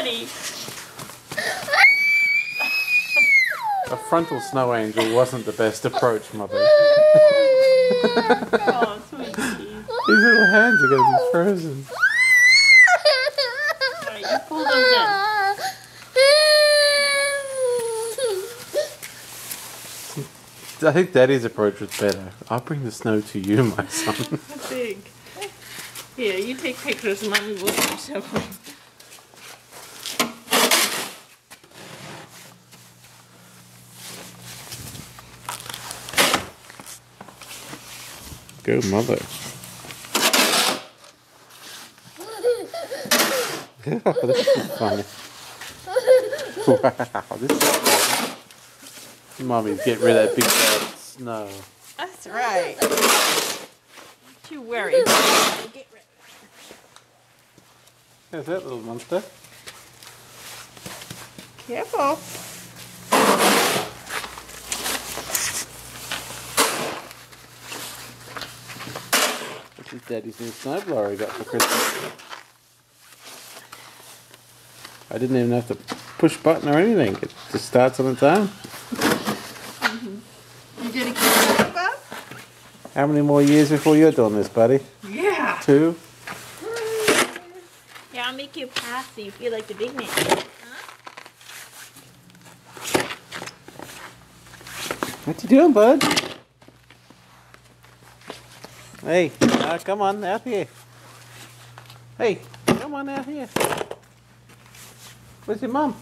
funny. A frontal snow angel wasn't the best approach, Mother. Oh, sweetie. These little hands are going to be frozen. Alright, you pull those in. I think Daddy's approach was better. I'll bring the snow to you, my son. Big. Here, you take pictures and Mommy will show them. Go, Mother. Oh, this is funny. Wow, this is funny. Mommy's getting rid of that big bag of snow. That's right. Don't you worry. Get rid of it. There's that little monster. Careful. This is Daddy's new snowblower he got for Christmas. I didn't even have to push button or anything. It just starts on its own. You did a good job? How many more years before you're doing this, buddy? Yeah. 2? Yeah, I'll make you pass so you feel like the big man. Huh? What you doing, bud? Hey, come on, out here. Hey, come on out here. Where's your mum?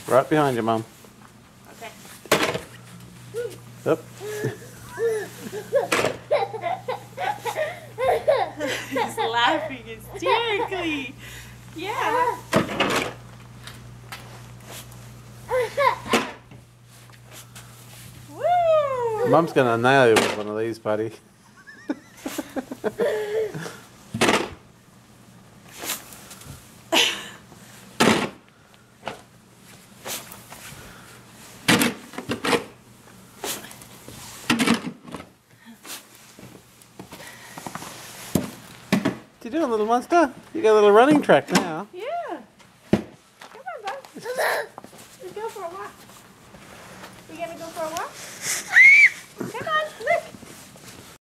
Right behind you, Mum. Okay. Up. He's laughing hysterically. Yeah. Woo! Mum's gonna nail you with one of these, buddy. What you doing, little monster? You got a little running track now. Yeah. Come on, bud. Let's go for a walk. We gonna go for a walk?